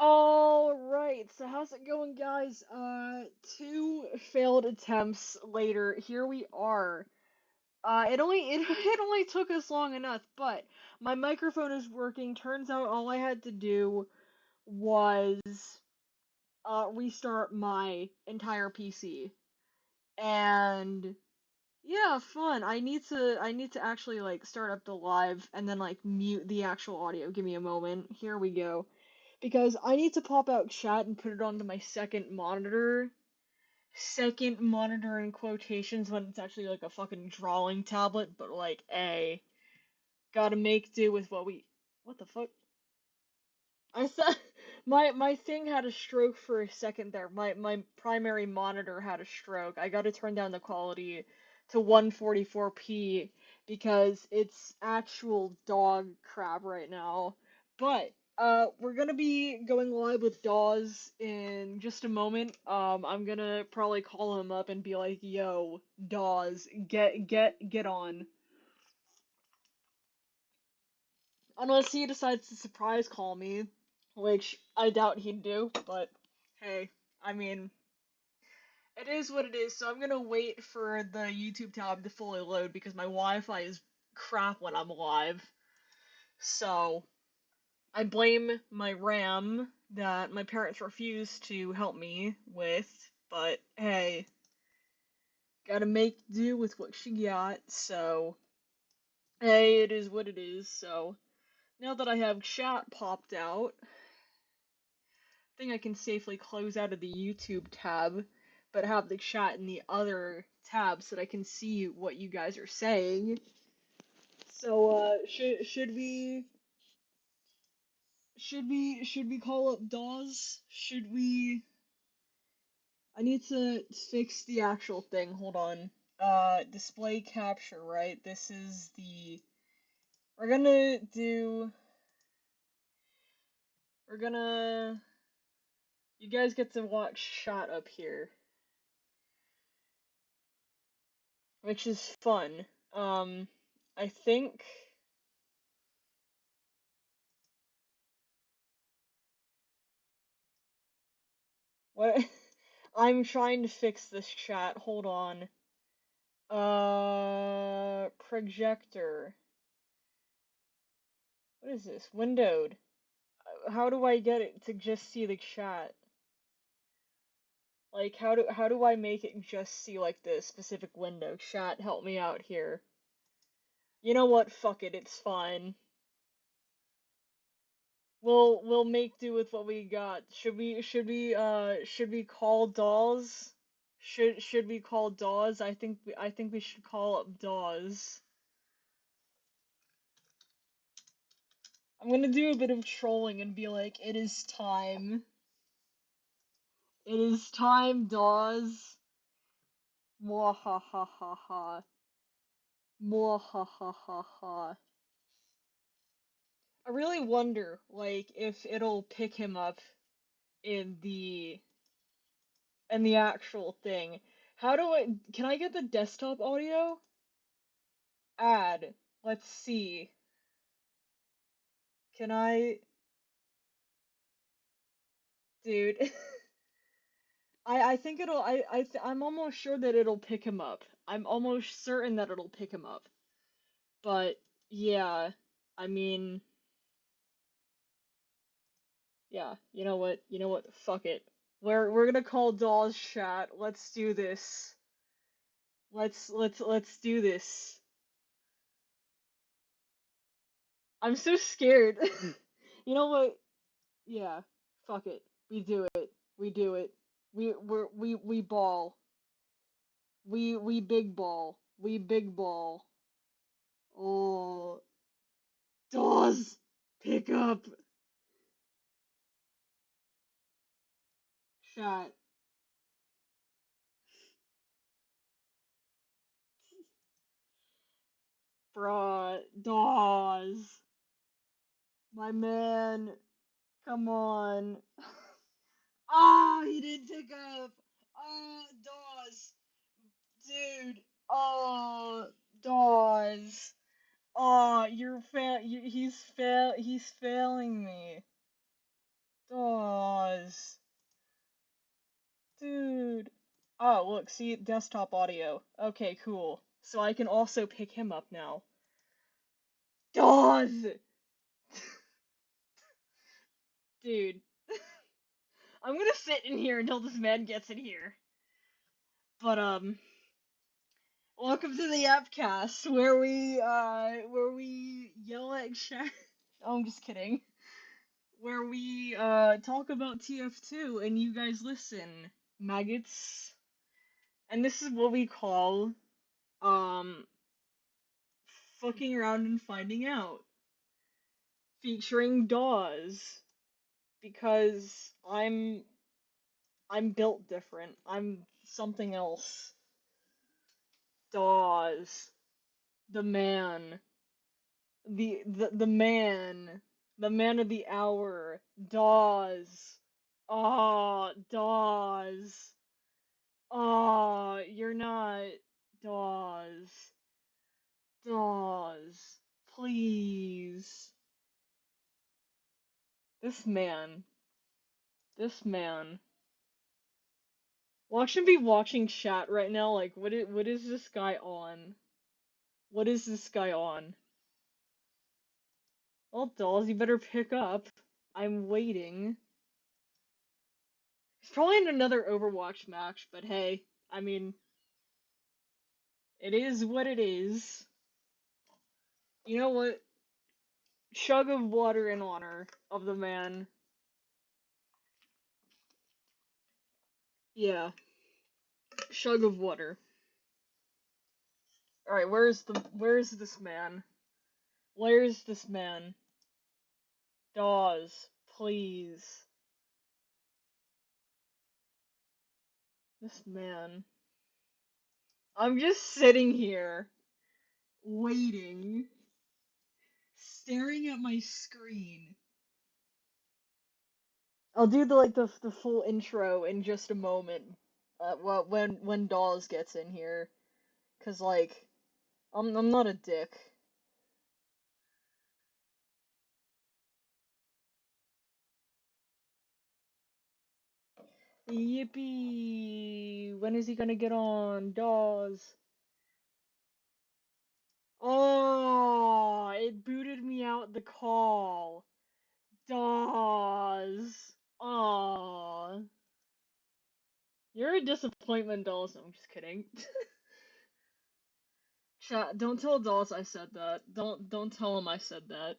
Alright, so how's it going, guys? Two failed attempts later, here we are. It only took us long enough, but my microphone is working. Turns out all I had to do was restart my entire PC. And yeah, fun. I need to actually like start up the live and then like mute the actual audio. Give me a moment. Here we go. Because I need to pop out chat and put it onto my second monitor. Second monitor in quotations when it's actually like a fucking drawing tablet, but like a gotta make do with what we. What the fuck? I said my thing had a stroke for a second there. My primary monitor had a stroke. I gotta turn down the quality to 144p because it's actual dog crap right now. But we're gonna be going live with Dawes in just a moment. I'm gonna probably call him up and be like, "Yo, Dawes, get on." Unless he decides to surprise call me, which I doubt he'd do, but hey, I mean, it is what it is, so I'm gonna wait for the YouTube tab to fully load because my Wi-Fi is crap when I'm live. So, I blame my RAM that my parents refused to help me with, but hey, gotta make do with what she got, so hey, it is what it is, so now that I have chat popped out, think I can safely close out of the YouTube tab, but have the chat in the other tab so that I can see what you guys are saying. So, should we call up Dawes? Should we? I need to fix the actual thing. Hold on. Display capture, right? This is the. We're gonna do. We're gonna. You guys get to watch shot up here, which is fun. I think. What? I'm trying to fix this chat. Hold on. Projector. What is this? Windowed. How do I get it to just see the chat? Like, how do I make it just see like this specific window? Chat, help me out here. You know what? Fuck it. It's fine. We'll make do with what we got. Should we call Dawes? Should we call Dawes? I think we should call up Dawes. I'm gonna do a bit of trolling and be like, it is time. It is time, Dawes. Mwahahaha. Mwahahaha. I really wonder, like, if it'll pick him up in the actual thing. Can I get the desktop audio? Add. Let's see. Can I, dude? I think I'm almost sure that it'll pick him up. I'm almost certain that it'll pick him up. But yeah, I mean, yeah, you know what? You know what? Fuck it. We're gonna call Dawes chat. Let's do this. Let's do this. I'm so scared. You know what? Yeah, fuck it. We do it. We do it. We ball. We big ball. We big ball. Oh, Dawes, pick up chat. Bruh, Dawes. My man, come on. Oh, he didn't pick up. Oh, Dawes. Dude. Oh, Dawes. Oh, he's failing me. DAWS. Dude. Oh, look, see, desktop audio. Okay, cool. So I can also pick him up now. DAWS! Dude. I'm gonna sit in here until this man gets in here. But, welcome to the YapCast, where we yell at chat. Oh, I'm just kidding. Where we, talk about TF2 and you guys listen, maggots. And this is what we call, um, fucking around and finding out. Featuring DAWS. Because I'm built different. I'm something else. DAWS. The man. The man. The man of the hour. DAWS. Ah, DAWS. Ah, you're not. DAWS. DAWS. Please. This man. This man. Watch him be watching chat right now, like, what is this guy on? What is this guy on? Well, dolls, you better pick up. I'm waiting. He's probably in another Overwatch match, but hey, I mean, it is what it is. You know what? Chug of water in honor of the man. Yeah, chug of water. Alright, where's this man? Where's this man? Dawes, please. This man. I'm just sitting here, waiting, staring at my screen. I'll do the full intro in just a moment. Well, when Dawes gets in here, 'cause like I'm not a dick. Yippee! When is he gonna get on? Dawes. Oh, it booted me out the call. Dawes. Oh, you're a disappointment, Dawes. No, I'm just kidding. Chat, don't tell Dawes I said that. Don't tell him I said that.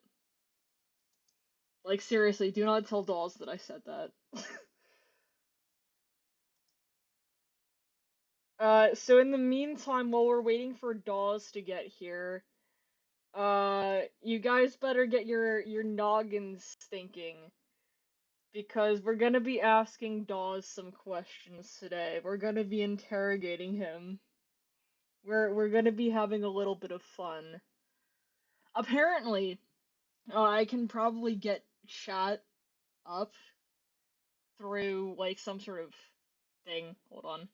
Like seriously, do not tell Dawes that I said that. So in the meantime, while we're waiting for Dawes to get here, you guys better get your noggins thinking. Because we're gonna be asking Dawes some questions today. We're gonna be interrogating him. We're gonna be having a little bit of fun. Apparently, I can probably get chat up through like some sort of thing. Hold on.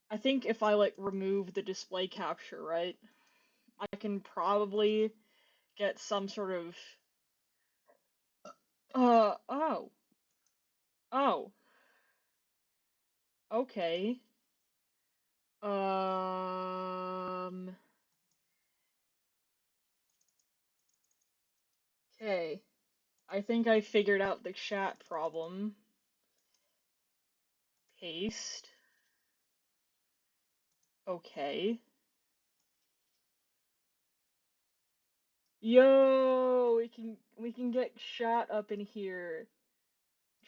I think if I like remove the display capture, right? I can probably get some sort of oh. Oh. Okay. Um okay. I think I figured out the chat problem. Paste. Okay. Yo, we can get chat up in here.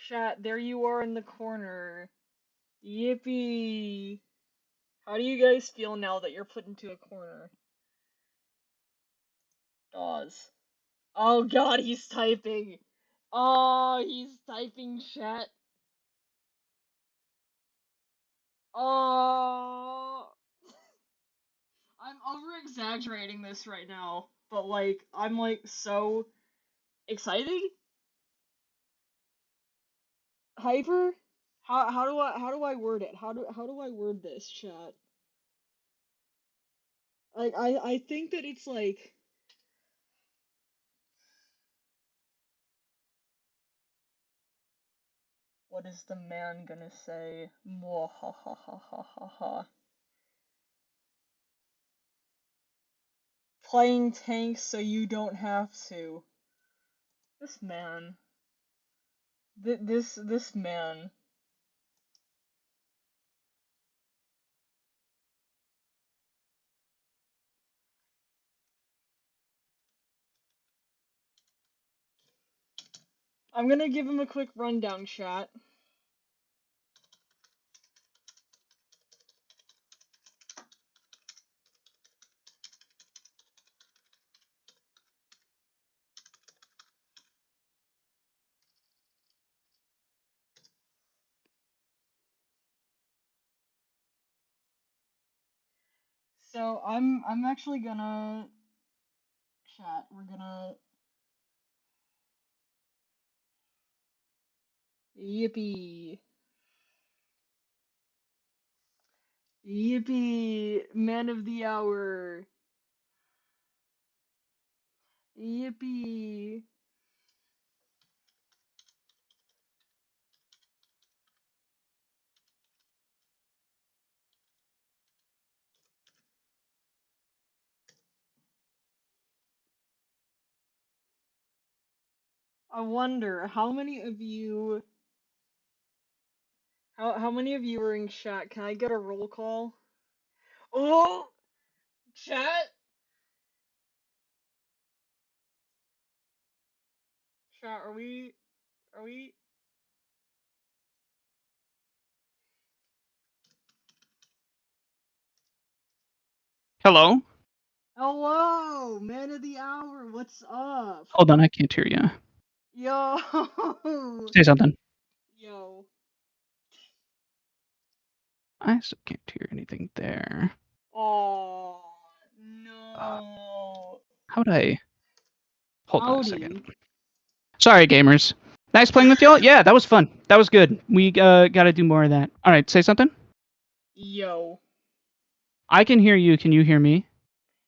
Chat, there you are in the corner. Yippee. How do you guys feel now that you're put into a corner? Dawes. Oh god, he's typing. Oh, he's typing chat. Oh. I'm over exaggerating this right now, but like I'm like so excited. Hyper? How do I word it? How do I word this, chat? Like I think that it's like What is the man gonna say? Mwahahahahaha. Playing tanks so you don't have to. This man. This man. I'm gonna give him a quick rundown, chat. So I'm actually gonna chat. We're gonna yippee. Yippee! Man of the hour. Yippee! I wonder how many of you how many of you are in chat? Can I get a roll call? Oh, chat. Chat, are we Hello? Hello, man of the hour. What's up? Hold on, I can't hear you. Yo. Say something. Yo. I still can't hear anything there. Oh, Uh, no. how'd I... Hold on a second. Howdy. Sorry, gamers. Nice playing with y'all? Yeah, that was fun. That was good. We gotta do more of that. Alright, say something? Yo. I can hear you. Can you hear me?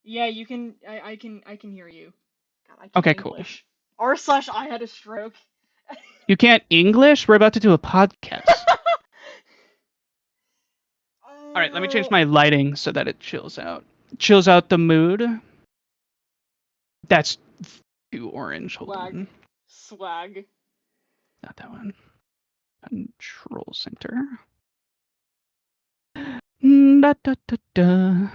Yeah, you can. I can hear you. God, I can't Okay, cool. English. R slash I had a stroke. You can't English? We're about to do a podcast. Alright, let me change my lighting so that it chills out. Chills out the mood. That's too orange. Hold on. Swag. Not that one. Control center. Da, da, da, da.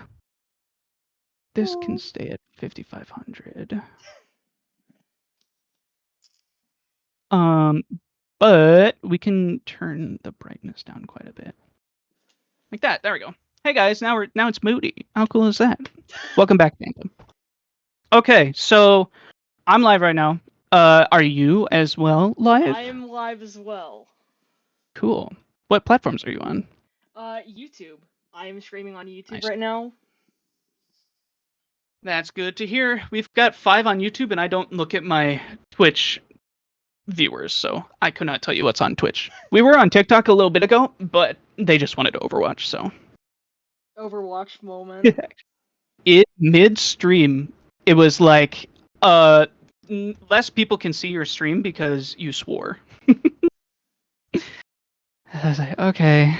This can stay at 5500. But we can turn the brightness down quite a bit. Like that. There we go. Hey guys, now it's moody. How cool is that? Welcome back, Phantom. Okay, so I'm live right now. Are you as well live? I am live as well. Cool. What platforms are you on? YouTube. I am streaming on YouTube Nice. right now. That's good to hear. We've got 5 on YouTube, and I don't look at my Twitch viewers, so I could not tell you what's on Twitch. We were on TikTok a little bit ago, but they just wanted Overwatch, so. Overwatch moment. Mid-stream, it was like, less people can see your stream because you swore. I was like, okay,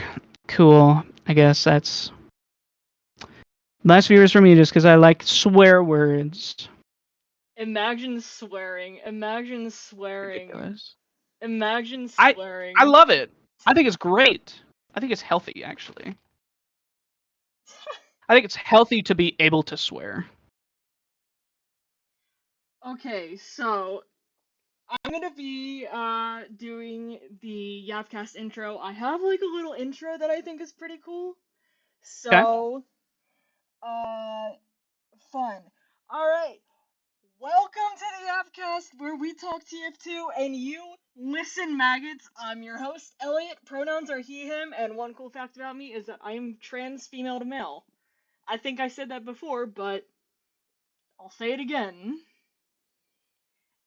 cool. I guess that's less viewers for me just because I like swear words. Imagine swearing. Imagine swearing. Ridiculous. Imagine swearing. I love it. I think it's great. I think it's healthy, actually. I think it's healthy to be able to swear. Okay, so I'm gonna be doing the YapCast intro. I have like a little intro that I think is pretty cool. So fun. Alright. Welcome to the YapCast where we talk TF2 and you listen maggots. I'm your host, Elliot. Pronouns are he, him, and one cool fact about me is that I am trans female to male. I think I said that before, but I'll say it again.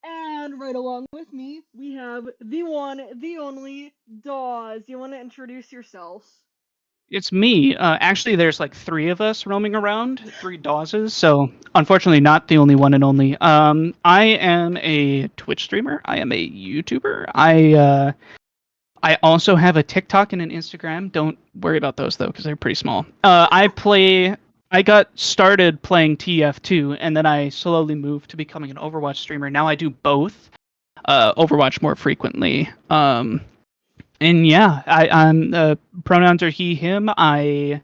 And right along with me, we have the one, the only, DAWS. You want to introduce yourself? It's me. Actually, there's like 3 of us roaming around, 3 Dawses, so unfortunately not the only one and only. I am a Twitch streamer. I am a YouTuber. I also have a TikTok and an Instagram. Don't worry about those though, because they're pretty small. I got started playing TF2, and then I slowly moved to becoming an Overwatch streamer. Now I do both. Overwatch more frequently. And yeah, I'm pronouns are he, him. I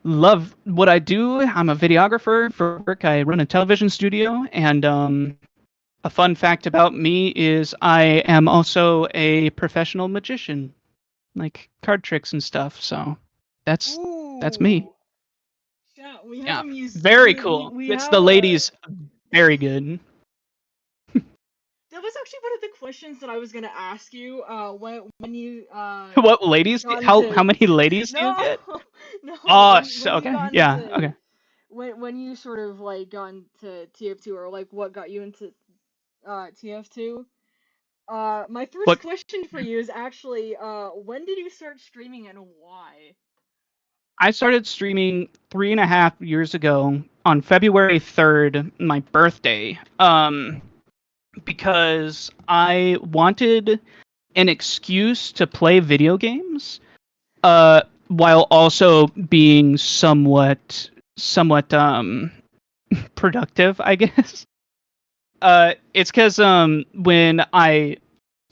love what I do. I'm a videographer for work. I run a television studio, and a fun fact about me is I am also a professional magician, like card tricks and stuff. So that's me. Ooh. Yeah, we have Yeah, a very cool. we It's have the a ladies very good. that was actually one of the questions that I was gonna ask you. When you What ladies? got How into many ladies do you no get? no Oh, when you okay, got yeah, into okay. when you sort of like got into TF2 or like what got you into TF2. My first What question for you is actually when did you start streaming and why? I started streaming 3.5 years ago on February 3rd, my birthday. Because I wanted an excuse to play video games, while also being somewhat productive, I guess. It's because when I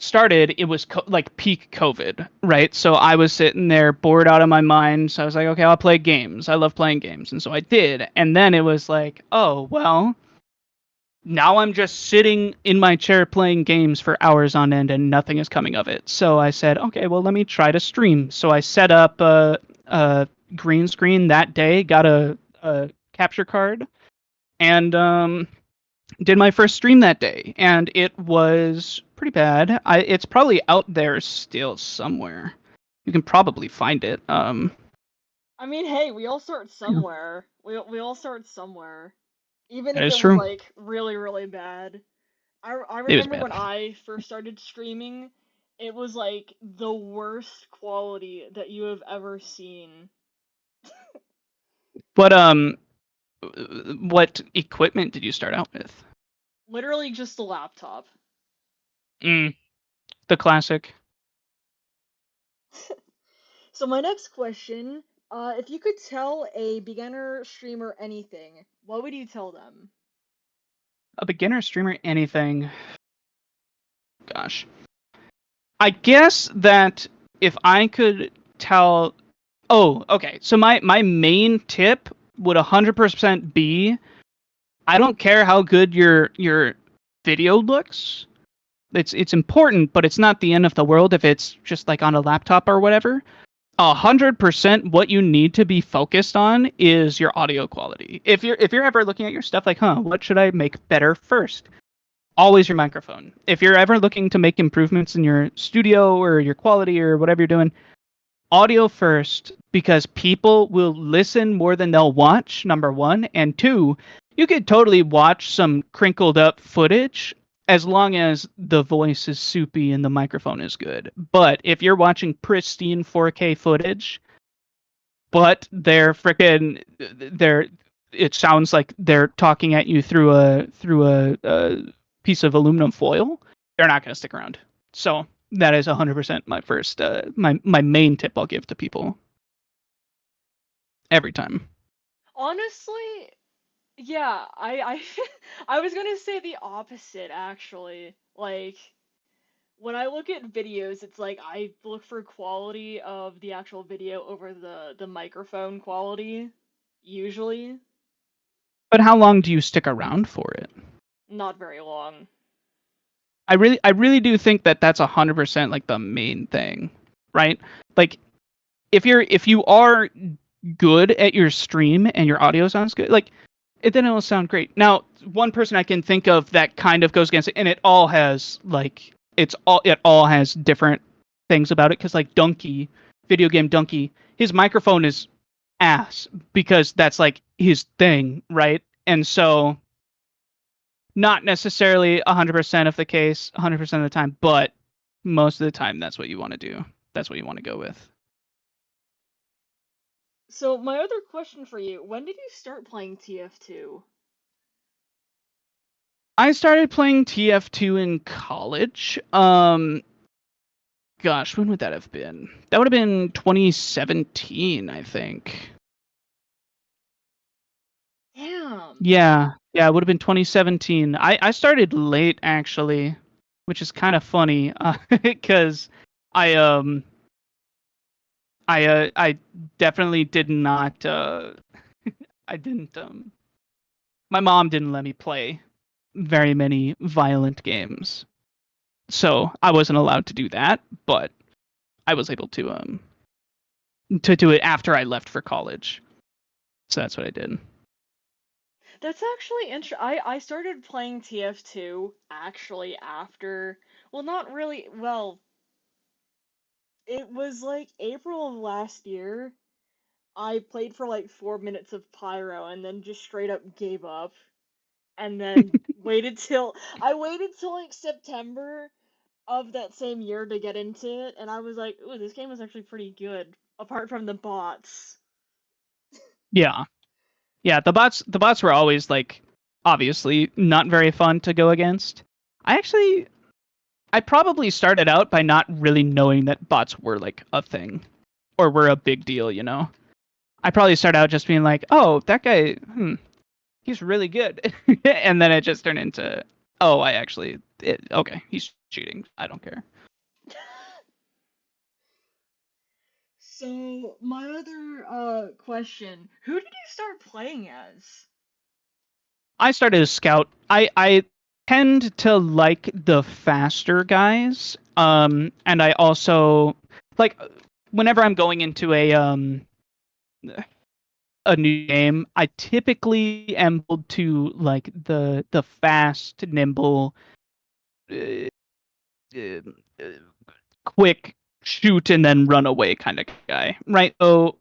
started, it was like peak COVID, right? So I was sitting there bored out of my mind. So I was like, okay, I'll play games. I love playing games, and so I did. And then it was like, oh well, now I'm just sitting in my chair playing games for hours on end, and nothing is coming of it. So I said, okay, well, let me try to stream. So I set up a green screen that day, got a capture card, and did my first stream that day, and it was pretty bad. It's probably out there still somewhere. You can probably find it. I mean, hey, we all start Yeah, somewhere. We all start somewhere, even that if is it was true. like really really bad. I It was remember bad. when I first started streaming, it was like the worst quality that you have ever seen. But what equipment did you start out with? Literally just a laptop. Mm, the classic. So my next question, if you could tell a beginner streamer anything, what would you tell them? A beginner streamer, anything. Gosh. I guess that if I could tell. Oh, okay. So my main tip would 100% be, I don't care how good your video looks. It's important, but it's not the end of the world if it's just like on a laptop or whatever. 100% what you need to be focused on is your audio quality. If you're ever looking at your stuff like, what should I make better first? Always your microphone. If you're ever looking to make improvements in your studio or your quality or whatever you're doing, audio first, because people will listen more than they'll watch, number one. And two, you could totally watch some crinkled up footage as long as the voice is soupy and the microphone is good. But if you're watching pristine 4K footage, but they're it sounds like they're talking at you through a piece of aluminum foil, they're not going to stick around. So that is 100% my first my main tip I'll give to people every time. Honestly, yeah, I I was gonna say the opposite actually. Like when I look at videos, it's like I look for quality of the actual video over the microphone quality, usually. But how long do you stick around for it? Not very long. I really do think that that's 100% like the main thing, right? Like if you are good at your stream and your audio sounds good, like then it'll sound great. Now, one person I can think of that kind of goes against it, and it all has like it all has different things about it. Because like Donkey, video game Donkey, his microphone is ass because that's like his thing, right? And so not necessarily 100% of the case, 100% of the time, but most of the time that's what you want to do. That's what you want to go with. So my other question for you, when did you start playing TF2? I started playing TF2 in college. gosh, when would that have been? That would have been 2017, I think. Damn. Yeah, it would have been 2017. I started late actually, which is kind of funny, because I I definitely did not I didn't my mom didn't let me play very many violent games, so I wasn't allowed to do that. But I was able to do it after I left for college, so that's what I did. That's actually interesting. I started playing TF2 actually after, well, not really, well, it was like April of last year. I played for like 4 minutes of Pyro and then just straight up gave up and then waited till like September of that same year to get into it, and I was like, ooh, this game is actually pretty good, apart from the bots. Yeah, the bots were always like obviously not very fun to go against. I probably started out by not really knowing that bots were like a thing or were a big deal, you know. I probably started out just being like, "Oh, that guy, he's really good," and then it just turned into, "Oh, okay, he's cheating. I don't care." So my other question, who did you start playing as? I started as scout. I tend to like the faster guys, and I also like whenever I'm going into a new game, I typically am pulled to like the fast, nimble, uh, uh, uh, quick shoot and then run away kind of guy, right? So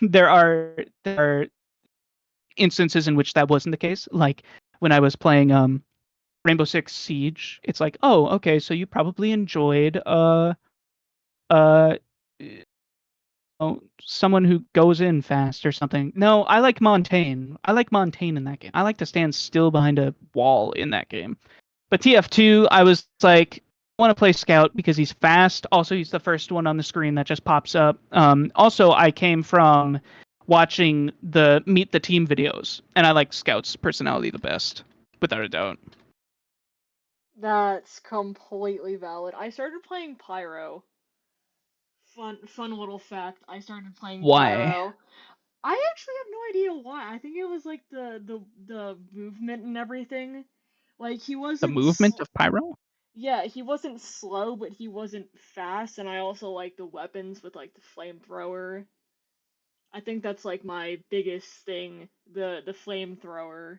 there are instances in which that wasn't the case. Like when I was playing Rainbow Six Siege, it's like, oh, okay, so you probably enjoyed uh someone who goes in fast or something. No, I like Montaigne. I like Montaigne in that game. I like to stand still behind a wall in that game. But TF2, I was like, I want to play Scout because he's fast. Also, he's the first one on the screen that just pops up. Also, I came from watching the Meet the Team videos, and I like Scout's personality the best, without a doubt. That's completely valid. I started playing Pyro. Fun little fact. I started playing Why? Pyro. I actually have no idea why. I think it was like the movement and everything. Like he The wasn't movement of Pyro? yeah, he wasn't slow, but he wasn't fast, and I also like the weapons with like the flamethrower. I think that's like my biggest thing, the flamethrower.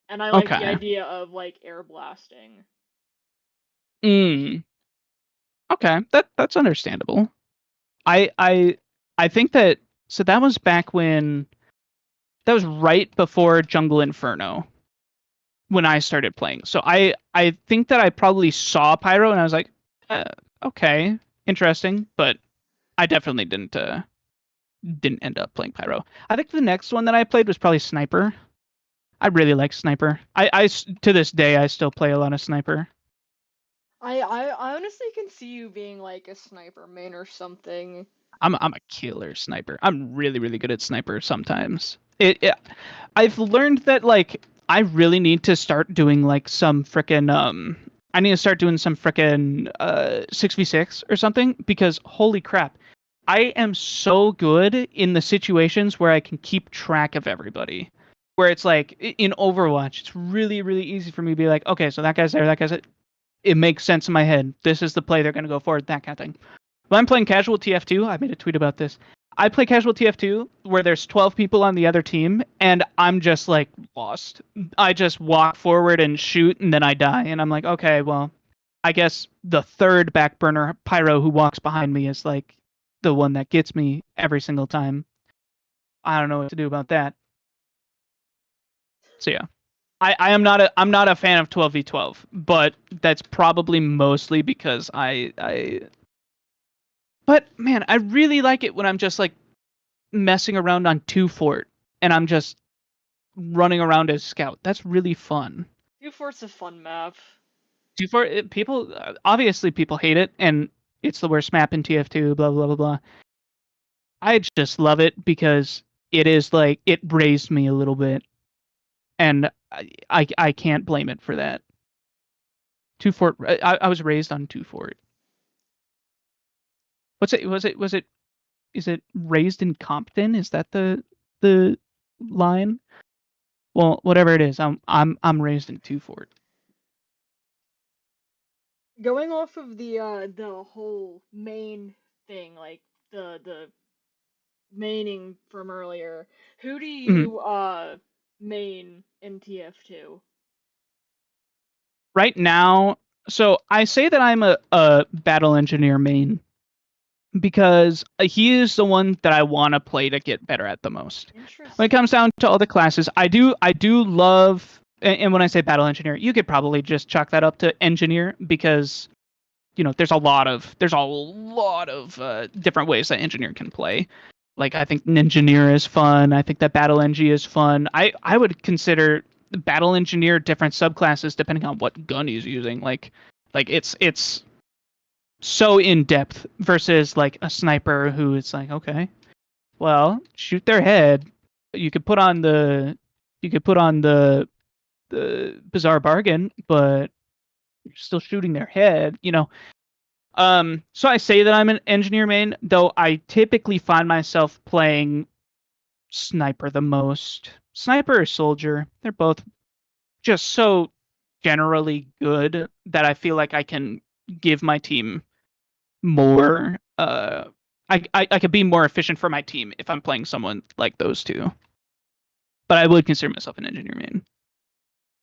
And I like the Okay. idea of like air blasting. Mm. Okay, that's understandable. I I I think that so that was back when that was right before Jungle Inferno when I started playing. So I think that I probably saw Pyro and I was like, uh, okay, interesting, but I definitely didn't end up playing Pyro. I think the next one that I played was probably Sniper. I really like Sniper. To this day I still play a lot of Sniper. I honestly can see you being like a sniper main or something. I'm a killer sniper. I'm really really good at sniper sometimes. I've learned that like I really need to start doing like some frickin' I need to start doing some frickin' 6v6 or something because holy crap. I am so good in the situations where I can keep track of everybody. Where it's like in Overwatch, it's really really easy for me to be like, okay, so that guy's there, that guy's there. It makes sense in my head. This is the play they're going to go for, that kind of thing. When I'm playing casual TF2, I made a tweet about this. I play casual TF2 where there's 12 people on the other team, and I'm just like lost. I just walk forward and shoot, and then I die. And I'm like, okay, well, I guess the third back burner Pyro who walks behind me is like the one that gets me every single time. I don't know what to do about that. So yeah. I'm not a fan of 12v12, but that's probably mostly because I but man, I really like it when I'm just like messing around on 2 Fort and I'm just running around as scout. That's really fun. Two Fort's a fun map. 2 Fort people obviously people hate it and It's the worst map in TF2, blah, blah, blah, blah. I just love it because it is like, it raised me a little bit. And I can't blame it for that. Two Fort, I was raised on Two Fort. Is it raised in Compton? Is that the line? Well, whatever it is, I'm raised in Two Fort. Going off of the whole main thing, like the maining from earlier, who do Mhm. you main in TF2? Right now, so I say that I'm a battle engineer main because he is the one that I want to play to get better at the most. When it comes Interesting. down to all the classes, I do love, and when I say battle engineer, you could probably just chalk that up to engineer because there's a lot of different ways that engineer can play. Like I think engineer is fun. I think that battle ng is fun. I would consider battle engineer different subclasses depending on what gun he's using. Like it's so in depth versus like a sniper who it's like, okay, well, shoot their head. You could put on the bizarre bargain, but you're still shooting their head. So I say that I'm an engineer main, though I typically find myself playing sniper the most. Sniper or soldier, they're both just so generally good that I feel like I can give my team more. I could be more efficient for my team if I'm playing someone like those two. But I would consider myself an engineer main.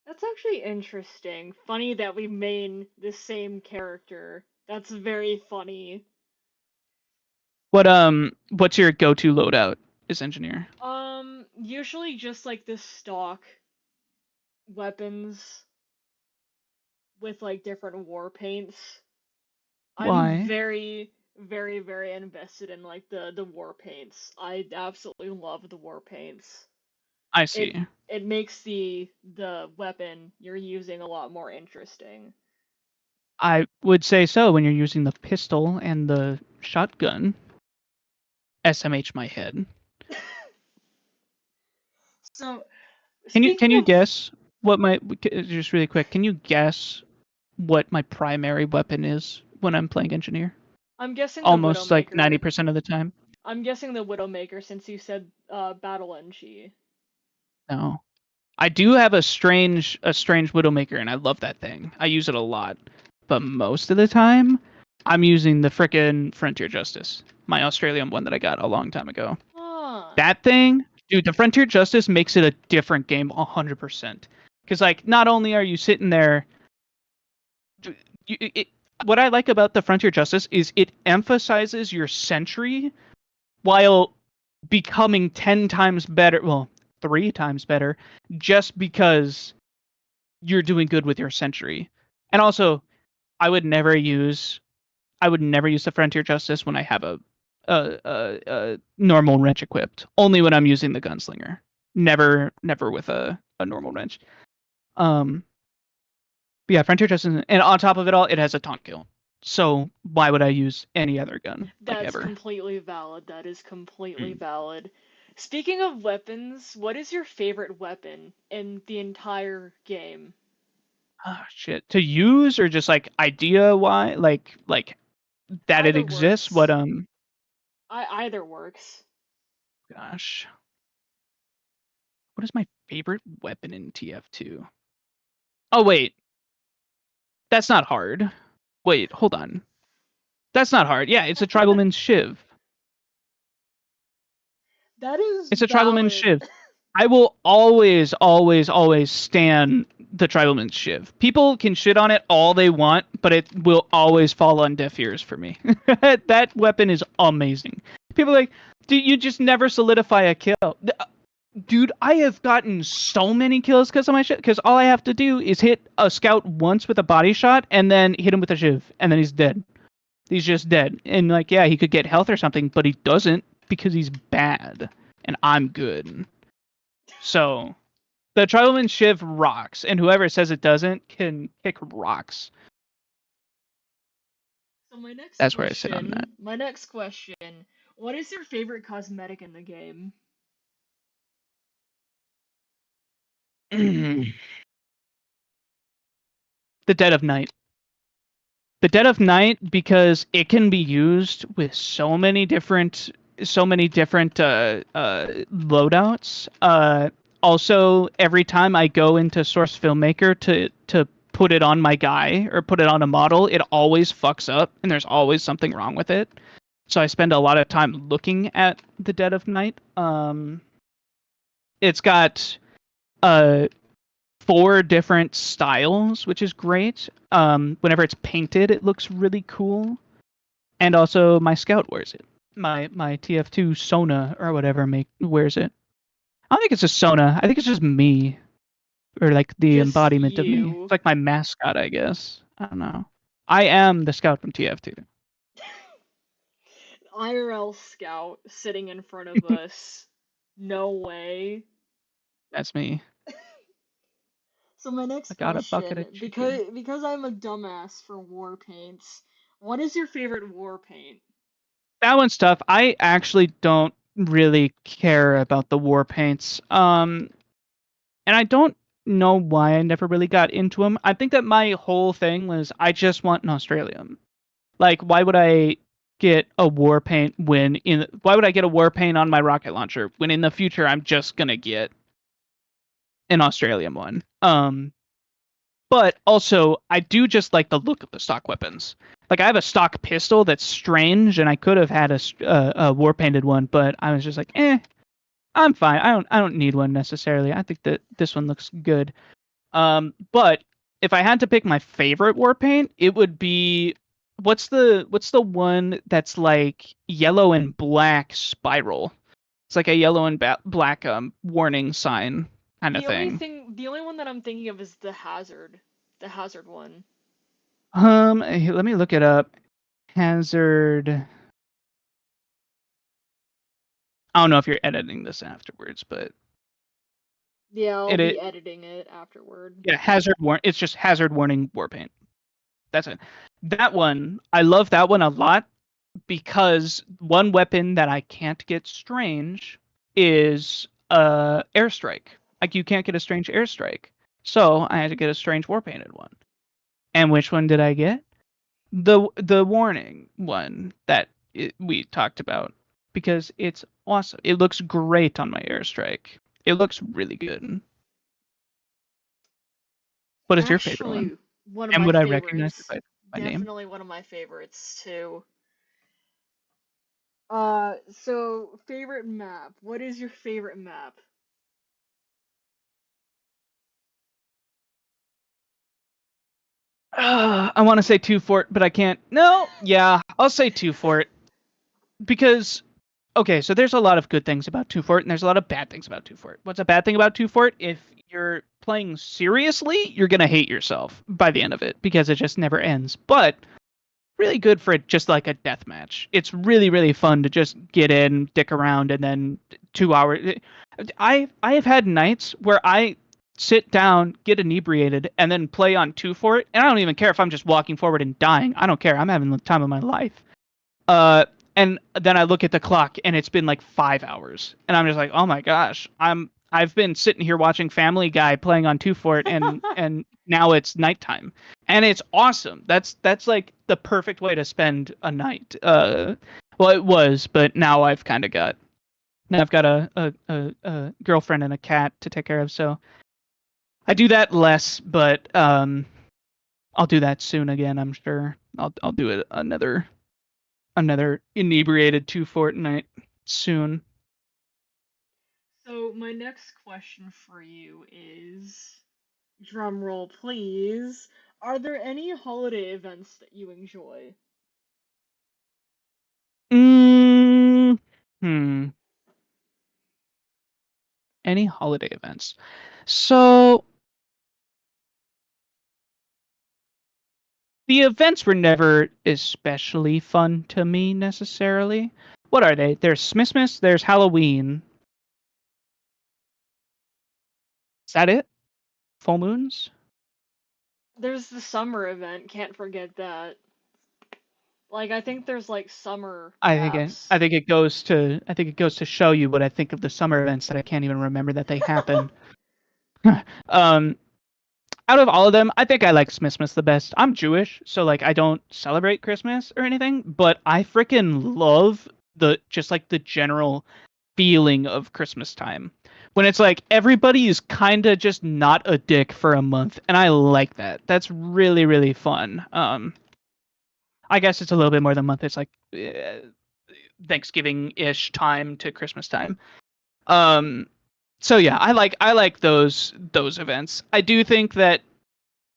That's actually interesting. Funny that we main the same character. That's very funny. What's your go-to loadout as engineer? Usually just like the stock weapons with like different war paints. I'm Why? very, very, very invested in like the war paints. I absolutely love the war paints. I It see. it makes the weapon you're using a lot more interesting. I would say so when you're using the pistol and the shotgun. SMH my head. So, Can speaking you of, guess what my just really quick? Can you guess what my primary weapon is when I'm playing engineer? I'm guessing the Almost like Widowmaker. 90% of the time. I'm guessing the Widowmaker since you said Battle NG. No. I do have a strange Widowmaker and I love that thing. I use it a lot. But most of the time I'm using the frickin' Frontier Justice, my Australian one that I got a long time ago. Huh. That thing, dude, the Frontier Justice makes it a different game 100%. Cuz like not only are you sitting there what I like about the Frontier Justice is it emphasizes your sentry while becoming 10 times better, well, 3 times better, just because you're doing good with your sentry. And also, I would never use the Frontier Justice when I have a normal wrench equipped. Only when I'm using the gunslinger. Never with a normal wrench. Um, but yeah, Frontier Justice, and on top of it all, it has a taunt kill. So why would I use any other gun like That's ever? completely valid. That is completely Mm. valid. Speaking of weapons, what is your favorite weapon in the entire game? Ah, shit. To use or just like idea why like that it Either exists? What works. Either works. gosh. What is my favorite weapon in TF2? Oh wait, that's not hard. Wait, hold on. That's not hard. Yeah, it's a tribalman's shiv. That is It's a tribalman's valid. shiv. I will always, always, always stand the tribalman's shiv. People can shit on it all they want, but it will always fall on deaf ears for me. That weapon is amazing. People are like, dude, you just never solidify a kill. Dude, I have gotten so many kills because of my shit. Because all I have to do is hit a scout once with a body shot, and then hit him with a shiv, and then he's dead. He's just dead. And like, yeah, he could get health or something, but he doesn't because he's bad, and I'm good. So the Tribalman Shiv rocks, and whoever says it doesn't can kick rocks. So That's where I sit on that. my next question, what is your favorite cosmetic in the game? The Dead of Night. The Dead of Night, because it can be used with so many different loadouts. Also, every time I go into Source Filmmaker to put it on my guy or put it on a model, it always fucks up, and there's always something wrong with it. So I spend a lot of time looking at the Dead of Night. It's got uh 4 different styles, which is great. Whenever it's painted, it looks really cool. And also, my scout wears it. My TF2 Sona or whatever wears it. I don't think it's a Sona. I think it's just me, or like the Just embodiment of me. It's you. like my mascot, I guess. I don't know. I am the scout from TF2. IRL scout sitting in front of us. No way. That's me. So my I next got a bucket question, of chicken. because I'm a dumbass for war paints, what is your favorite war paint? That one's tough. I actually don't really care about the war paints. And I don't know why I never really got into them. I think that my whole thing was I just want an Australium. Like, why would I get a war paint why would I get a war paint on my rocket launcher when in the future I'm just gonna get an Australium one? But also I do just like the look of the stock weapons. Like, I have a stock pistol that's strange, and I could have had a war painted one, but I was just like, I'm fine. I don't need one necessarily. I think that this one looks good. But if I had to pick my favorite war paint, it would be what's the one that's like yellow and black spiral? It's like a yellow and black warning sign kind of thing. The only one that I'm thinking of is the hazard one. Let me look it up. Hazard. I don't know if you're editing this afterwards, but Yeah, I'll it be editing it afterward. yeah, It's just hazard warning war paint. That's it. That one, I love that one a lot because one weapon that I can't get strange is airstrike. Like, you can't get a strange airstrike. So I had to get a strange war painted one. And which one did I get? The warning one that we talked about, because it's awesome. It looks great on my airstrike. It looks really good. What is your favorite one? Actually, one of And my would I recognize it favorites. by name? Definitely one of my favorites too. So favorite map. What is your favorite map? I want to say Two Fort, but I can't. No, yeah, I'll say Two Fort because okay, so there's a lot of good things about Two Fort, and there's a lot of bad things about Two Fort. What's a bad thing about Two Fort? If you're playing seriously, you're gonna hate yourself by the end of it because it just never ends. But really good for it, just like a death match. It's really really fun to just get in, dick around, and then 2 hours. I have had nights where I sit down, get inebriated, and then play on Two Fort, and I don't even care if I'm just walking forward and dying. I don't care. I'm having the time of my life. Uh, and then I look at the clock, and it's been like 5 hours, and I'm just like, oh my gosh, I've been sitting here watching Family Guy playing on Two Fort, and now it's nighttime, and it's awesome. That's like the perfect way to spend a night. Well, it was, but now I've got a girlfriend and a cat to take care of, so I do that less, but I'll do that soon again. I'm sure I'll do it another inebriated 2 fortnight soon. So my next question for you is, drum roll please, are there any holiday events that you enjoy? Mm, hmm. Any holiday events? So the events were never especially fun to me necessarily. What are they? There's Smithmas, there's Halloween. Is that it? Full moons? There's the summer event, can't forget that. Like, I think there's like summer I think it maps. I think it goes to I think it goes to show you what I think of the summer events that I can't even remember that they happen. um Out of all of them, I think I like Smithmas the best. I'm Jewish, so like I don't celebrate Christmas or anything, but I freaking love the just like the general feeling of Christmas time. When it's like everybody is kind of just not a dick for a month, and I like that. That's really really fun. I guess it's a little bit more than a month. It's like Thanksgiving-ish time to Christmas time. Um so yeah, I like those events. I do think that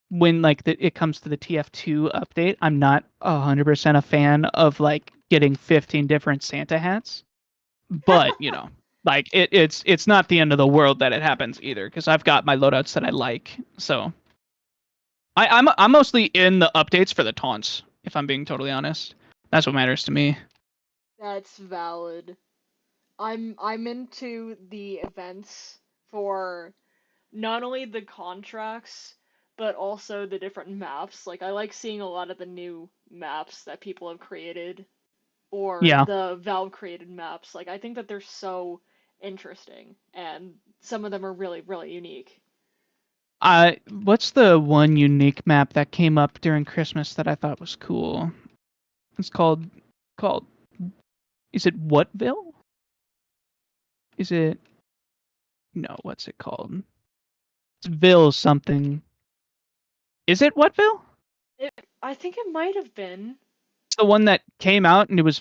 when like it comes to the TF2 update, I'm not 100% a fan of like getting 15 different Santa hats. But like it's not the end of the world that it happens either, because I've got my loadouts that I like. So I'm mostly in the updates for the taunts, if I'm being totally honest. That's what matters to me. That's valid. I'm into the events for not only the contracts, but also the different maps. Like, I like seeing a lot of the new maps that people have created, or Yeah. the Valve created maps. Like, I think that they're so interesting, and some of them are really, really unique. What's the one unique map that came up during Christmas that I thought was cool? It's called is it Whatville? Is it no, what's it called? It's Ville something. Is it Whatville? It, I think it might have been. It's the one that came out and it was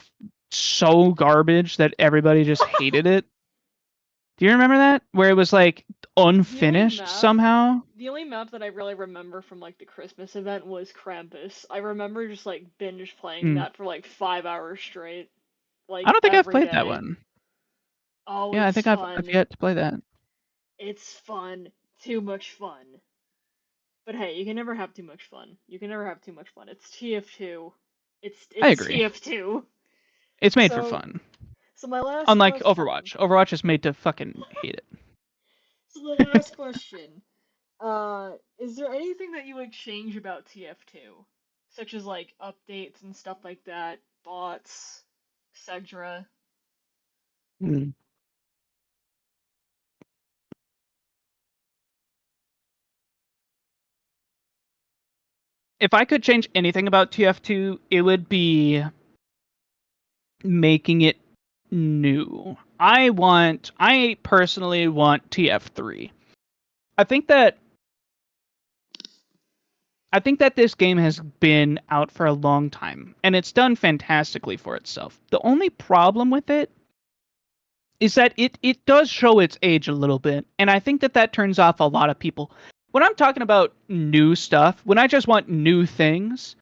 so garbage that everybody just hated it. Do you remember that? Where it was like The only unfinished map, somehow? the only map that I really remember from like the Christmas event was Krampus. I remember just like binge playing Hmm. that for like 5 hours straight, I like don't think I've every played that day. one. Oh, Yeah, I it's think I've fun. yet to play that. It's fun. Too much fun. But hey, you can never have too much fun. You can never have too much fun. It's TF2. I It's agree. TF2. It's made for So fun. so my last Unlike question. Overwatch. Overwatch is made to fucking hate it. So the last question. Is there anything that you would change about TF2? Such as like updates and stuff like that, bots, etc. Hmm. If I could change anything about TF2, it would be making it new. I personally want TF3. I think that I think that this game has been out for a long time and it's done fantastically for itself. The only problem with it is that it does show its age a little bit, and I think that that turns off a lot of people. When I'm talking about new stuff, when I just want new things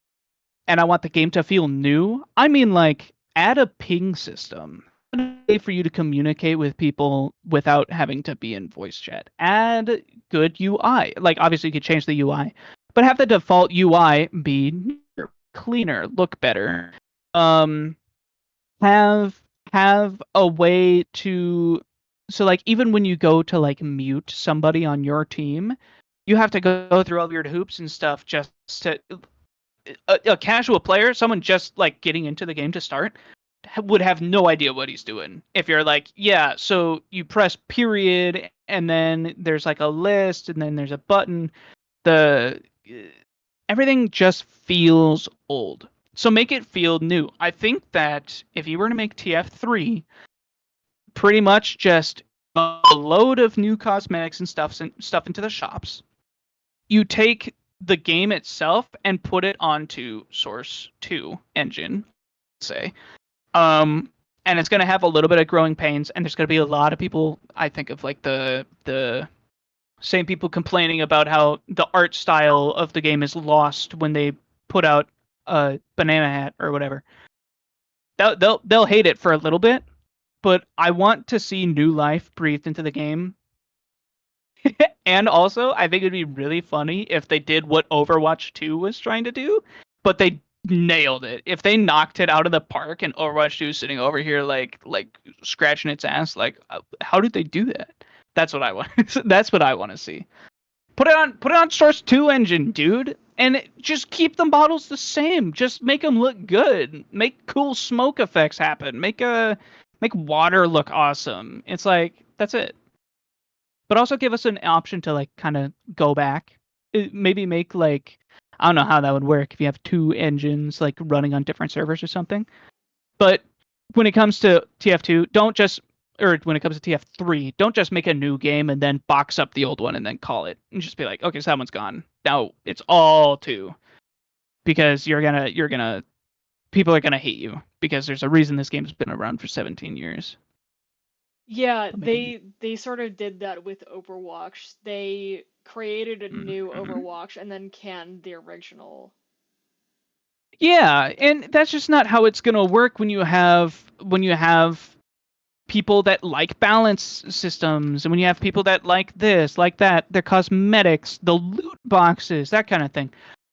and I want the game to feel new, I mean like add a ping system. A way for you to communicate with people without having to be in voice chat. Add good UI. Like obviously you could change the UI, but have the default UI be cleaner, look better. Um have have a way to so like even when you go to like mute somebody on your team, you have to go through all weird hoops and stuff just to a casual player, someone just like getting into the game to start, would have no idea what he's doing. If you're like, yeah, so you press period and then there's like a list and then there's a button, the everything just feels old. So make it feel new. I think that if you were to make TF3 pretty much just a load of new cosmetics and stuff into the shops, you take the game itself and put it onto Source 2 engine, say. Um and it's going to have a little bit of growing pains, and there's going to be a lot of people, I think, of like the same people complaining about how the art style of the game is lost when they put out a banana hat or whatever. They'll hate it for a little bit, but I want to see new life breathed into the game. And also, I think it'd be really funny if they did what Overwatch 2 was trying to do, but they nailed it. If they knocked it out of the park and Overwatch 2 is sitting over here like scratching its ass, like how did they do that? That's what I want. That's what I want to see. Put it on Source 2 engine, dude. And just keep the models the same. Just make them look good. Make cool smoke effects happen. Make water look awesome. It's like that's it. But also give us an option to like kind of go back. Maybe make like I don't know how that would work if you have two engines like running on different servers or something. But when it comes to TF2, don't just or when it comes to TF3, don't just make a new game and then box up the old one and then call it and just be like, okay, so that one's gone. Now it's all two because you're gonna people are gonna hate you because there's a reason this game's been around for 17 years. Yeah, Don't make a new. they sort of did that with Overwatch. They created a new Mhm. Overwatch and then canned the original. Yeah, and that's just not how it's gonna work when you have people that like balance systems and when you have people that like this, like that, their cosmetics, the loot boxes, that kind of thing.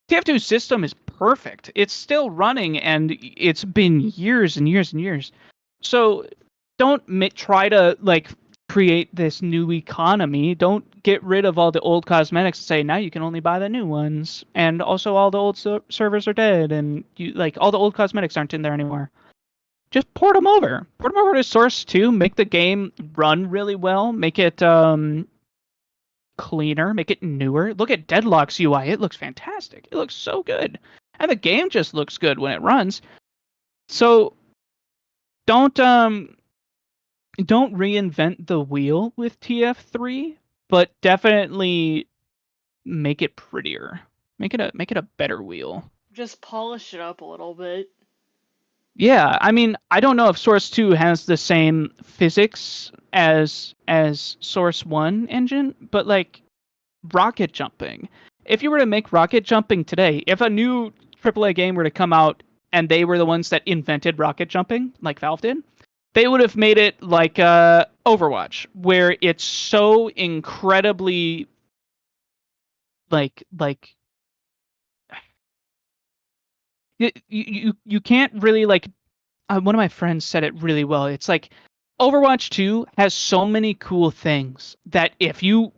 TF2's system is perfect. It's still running and it's been years and years and years. So don't try to like create this new economy. Don't get rid of all the old cosmetics and say now you can only buy the new ones. And also all the old servers are dead and you like all the old cosmetics aren't in there anymore. Just port them over. Port them over to Source 2. Make the game run really well. Make it cleaner. Make it newer. Look at Deadlock's UI. It looks fantastic. It looks so good. And the game just looks good when it runs. So don't don't reinvent the wheel with TF3, but definitely make it prettier. Make it a better wheel. Just polish it up a little bit. Yeah, I mean, I don't know if Source 2 has the same physics as Source 1 engine, but like rocket jumping. If you were to make rocket jumping today, if a new AAA game were to come out and they were the ones that invented rocket jumping, like Valve did, they would have made it like Overwatch, where it's so incredibly like you can't really like one of my friends said it really well. It's like Overwatch 2 has so many cool things that if you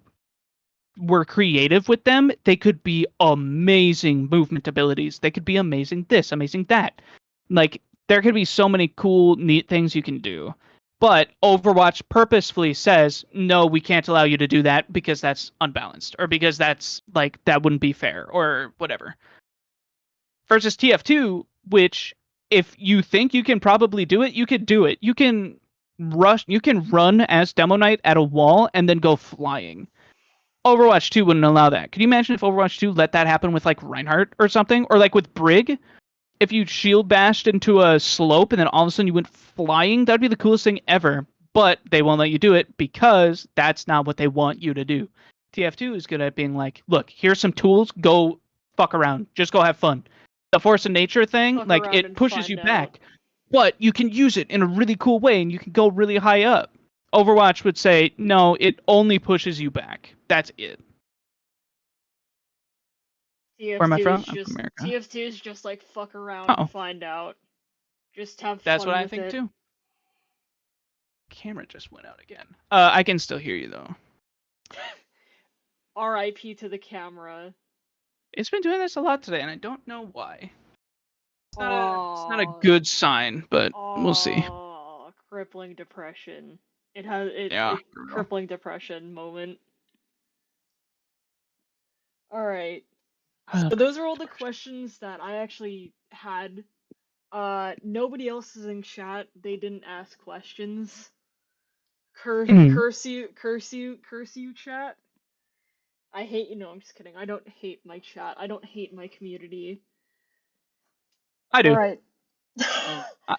were creative with them, they could be amazing movement abilities. They could be amazing this, amazing that. Like there could be so many cool, neat things you can do. But Overwatch purposefully says, no, we can't allow you to do that because that's unbalanced or because that's like that wouldn't be fair or whatever. Versus TF2, which if you think you can probably do it, you could do it. You can run as Demo Knight at a wall and then go flying. Overwatch 2 wouldn't allow that. Could you imagine if Overwatch 2 let that happen with like Reinhardt or something? Or like with Brig? If you shield bashed into a slope and then all of a sudden you went flying, that'd be the coolest thing ever. But they won't let you do it because that's not what they want you to do. TF2 is good at being like, look, here's some tools, go fuck around. Just go have fun. The force of nature thing, Fuck like around it and pushes you find out. back, but you can use it in a really cool way and you can go really high up. Overwatch would say, no, it only pushes you back. That's it. Where am I TF2 from? is I'm from just America. TF2 is just like fuck around and Oh, find out. Just have that's what fun I with think it. too. Camera just went out again. I can still hear you though. RIP to the camera. It's been doing this a lot today, and I don't know why. It's not a Oh, good sign, but we'll see. oh, crippling depression. It has Yeah. it crippling depression moment. All right. So those are all the questions that I actually had. Nobody else is in chat. They didn't ask questions. Mm, Curse you, curse you, curse you, chat. I hate you. No, I'm just kidding. I don't hate my chat. I don't hate my community. I All do. right. Uh,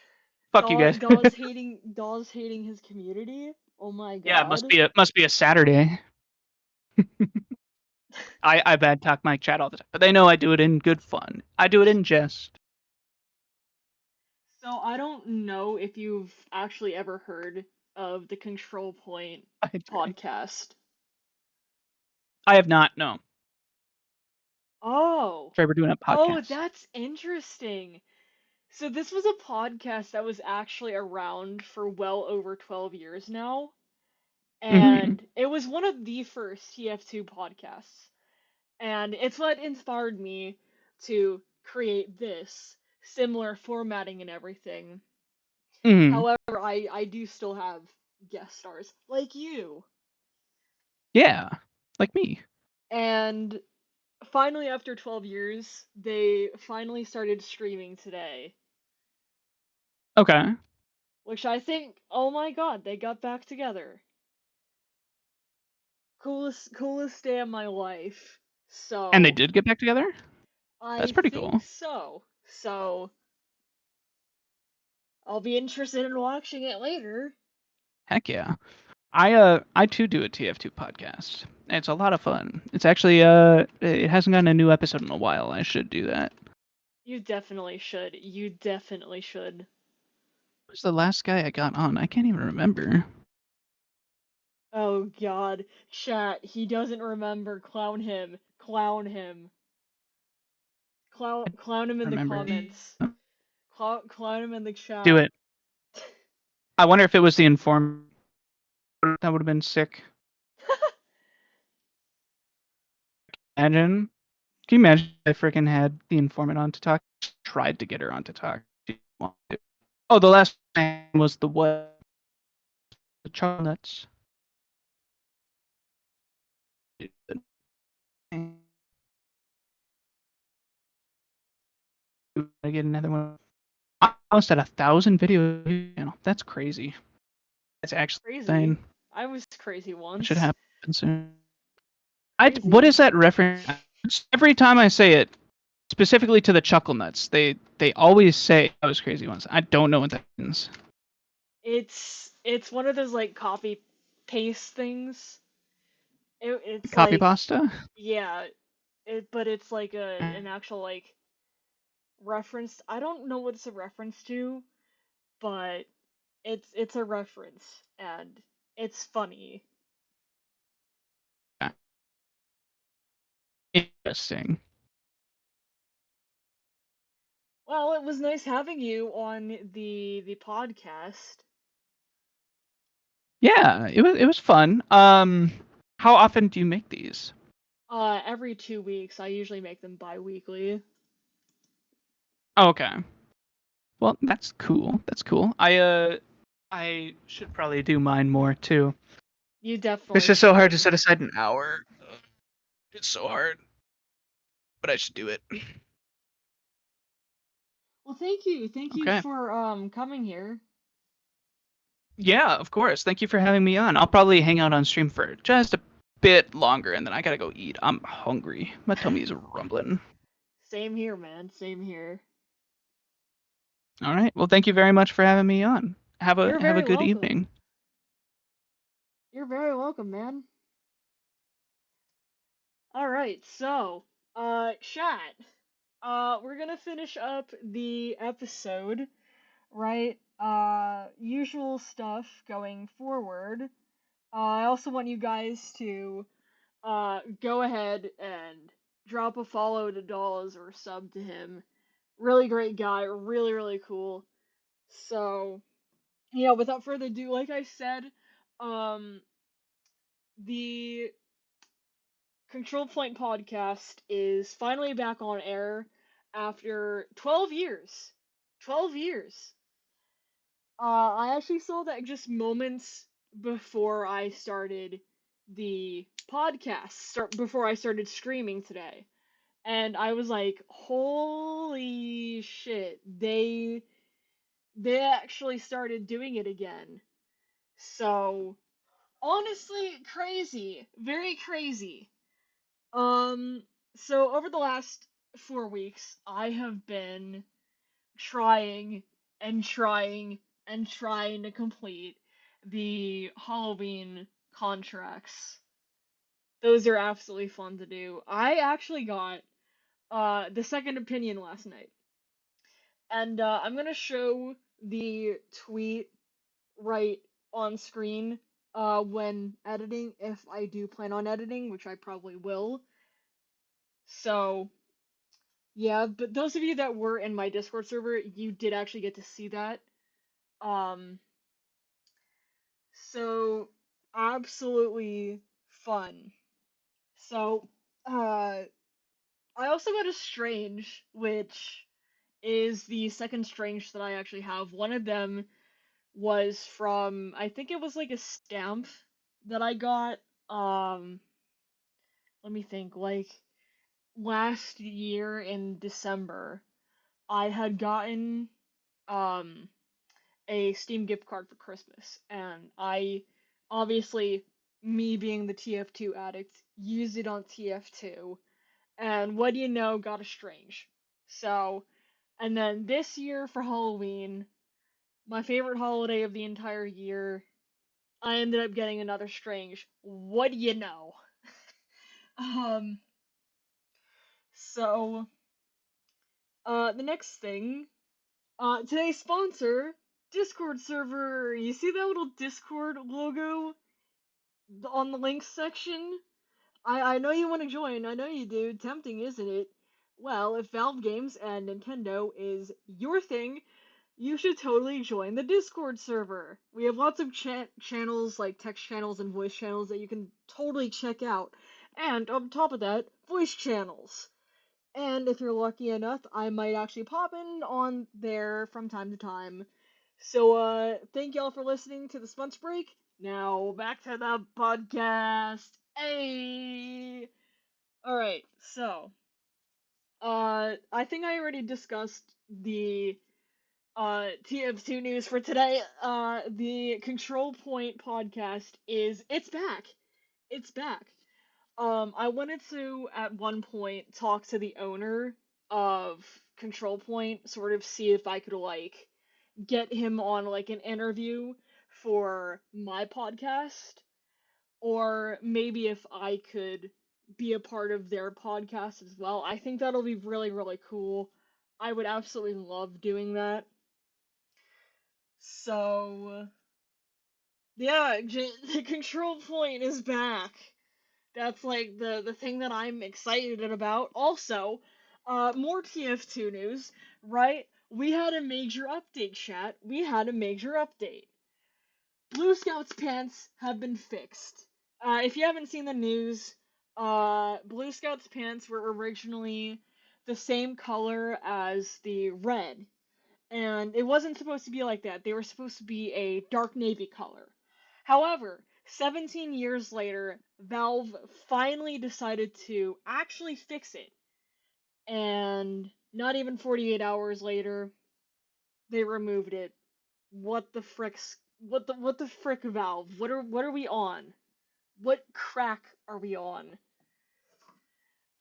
fuck you guys. Dawes hating his community. Oh my Yeah, it god. must be a Saturday. I bad talk my chat all the time, but they know I do it in good fun. I do it in jest. So I don't know if you've actually ever heard of the Control Point I do. podcast. I have not. No. Oh. Trey, we're doing a Oh, podcast. that's interesting. So this was a podcast that was actually around for well over 12 years now, Hmm. and it was one of the first TF2 podcasts. And it's what inspired me to create this similar formatting and everything. Mm. However, I do still have guest stars like you. Yeah, like me. And finally, after 12 years, they finally started streaming today. Okay. Which I think, oh my god, they got back together. Coolest day of my life. And they So, did get back together? That's I pretty think cool. so. So, I'll be interested in watching it later. Heck yeah. I too do a TF2 podcast. It's a lot of fun. It's actually it hasn't gotten a new episode in a while. I should do that. You definitely should. You definitely should. Who's the last guy I got on? I can't even remember. Oh god. Chat, he doesn't remember. Clown him. Clown him. I Clown him in don't the remember. comments. Clown him in the Do chat. it. I wonder if it was the informant. That would have been sick. Imagine. Can you imagine if I freaking had the informant on to talk? Tried to get her on to talk. She didn't want to. Oh, the last one was the what? The chocolates. I get another one. I almost had 1,000 videos. That's crazy. That's actually Crazy. insane. I was crazy That should once. happen soon. What Crazy. is that reference? Every time I say it, specifically to the chuckle nuts, they always say I was crazy once. I don't know what that means. It's one of those like copy paste things. It's Copy like, pasta? yeah, but it's like an actual like reference. I don't know what it's a reference to, but it's a reference and it's funny. Interesting. Well, it was nice having you on the podcast. Yeah, it was fun. How often do you make these? Every 2 weeks. I usually make them bi-weekly. Oh, okay. Well, that's cool. That's cool. I should probably do mine more too. You It's definitely just so hard to should. set aside an hour. It's so hard, but I should do it. Well, thank you. Thank you Okay. for coming here. Yeah, of course. Thank you for having me on. I'll probably hang out on stream for just a bit longer, and then I gotta go eat. I'm hungry. My tummy's rumbling. Same here, man. Same here. All right. Well, thank you very much for having me on. You're Have a very good welcome. evening. You're very welcome, man. All right, so, chat. We're gonna finish up the episode, right? Usual stuff going forward. I also want you guys to, go ahead and drop a follow to DAWS or sub to him. Really great guy, really, really cool. So, without further ado, like I said, um, the Control Point podcast is finally back on air after 12 years. 12 years. I actually saw that just moments before I started the podcast, before I started streaming today. And I was like, "Holy shit. They actually started doing it again." So, honestly, crazy. Very crazy. Um, so over the last 4 weeks, I have been trying and trying and trying to complete the Halloween contracts. Those are absolutely fun to do. I actually got the second opinion last night. And I'm gonna show the tweet right on screen when editing, if I do plan on editing, which I probably will. So, yeah, but those of you that were in my Discord server, you did actually get to see that. Um, so absolutely fun. So, uh, also got a Strange, which is the second Strange that I actually have. One of them was from, I think it was like a stamp that I got, um, let me think, like last year in December. I had gotten, um, a Steam gift card for Christmas, and I obviously, me being the TF2 addict, used it on TF2, and what do you know, got a Strange. So, and then this year for Halloween, my favorite holiday of the entire year, I ended up getting another Strange. What do you know? Um, so, the next thing, today's sponsor, Discord server. You see that little Discord logo on the links section? I know you want to join. I know you do. Tempting, isn't it? Well, if Valve Games and Nintendo is your thing, you should totally join the Discord server. We have lots of channels, like text channels and voice channels, that you can totally check out. And on top of that, voice channels. And if you're lucky enough, I might actually pop in on there from time to time. So, thank y'all for listening to the Spunch Break. Now, back to the podcast. Hey! Alright, so, I think I already discussed the, TF2 news for today. The Control Point podcast it's back. It's back. I wanted to, at one point, talk to the owner of Control Point, sort of see if I could, like, get him on, like, an interview for my podcast, or maybe if I could be a part of their podcast as well. I think that'll be really, really cool. I would absolutely love doing that. So, yeah, the Control Point is back. That's like the thing that I'm excited about. Also, more TF2 news, right? We had a major update, chat. We had a major update. Blue Scout's pants have been fixed. If you haven't seen the news, Blue Scout's pants were originally the same color as the red, and it wasn't supposed to be like that. They were supposed to be a dark navy color. However, 17 years later, Valve finally decided to actually fix it. And not even 48 hours later, they removed it. What the fricks? What the frick, Valve? What are we on? What crack are we on?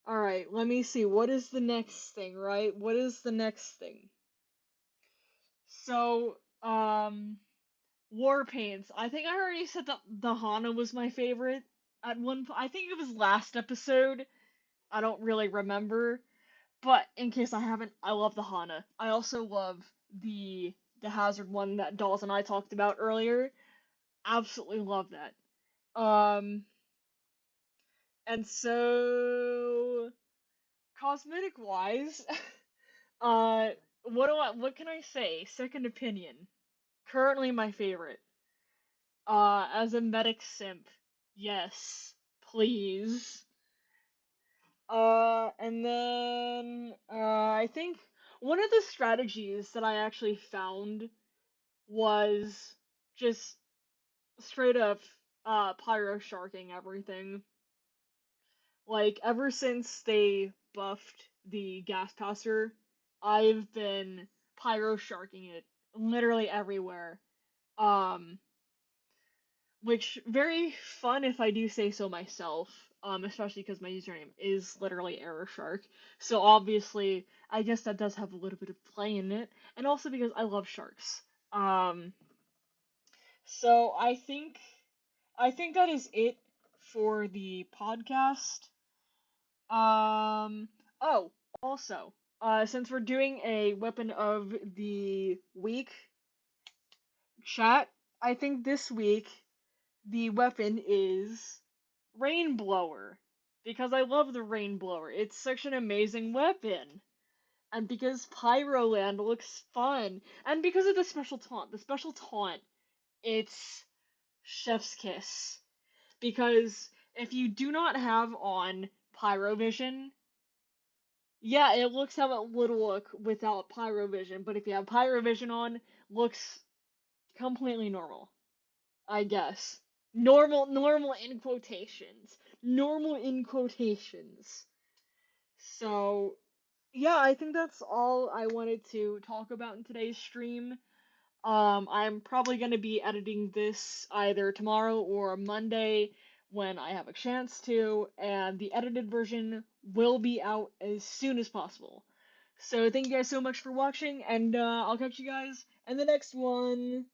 All right, let me see. What is the next thing, right? What is the next thing? So, War Paints. I think I already said that the Hana was my favorite at one point. I think it was last episode. I don't really remember. But in case I haven't, I love the Hana. I also love the Hazard one that Dolls and I talked about earlier. Absolutely love that. And so cosmetic wise, uh what can I say? Second opinion. Currently my favorite. As a medic simp. Yes, please. And then I think one of the strategies that I actually found was just straight up pyro sharking everything. Like ever since they buffed the gas passer, I've been pyro sharking it literally everywhere. Um which very fun if I do say so myself. Especially because my username is literally Error Shark. So obviously, I guess that does have a little bit of play in it, and also because I love sharks. Um, so I think that is it for the podcast. Um, oh, also, since we're doing a weapon of the week chat, I think this week the weapon is Rainblower. Because I love the Rainblower. It's such an amazing weapon. And because Pyroland looks fun. And because of the special taunt. The special taunt, it's Chef's Kiss. Because if you do not have on Pyrovision, Yeah, it looks how it would look without pyrovision, but if you have pyrovision on, looks completely normal, I guess. Normal in quotations. Normal in quotations. So, yeah, I think that's all I wanted to talk about in today's stream. I'm probably going to be editing this either tomorrow or Monday when I have a chance to, and the edited version will be out as soon as possible. So thank you guys so much for watching, and I'll catch you guys in the next one.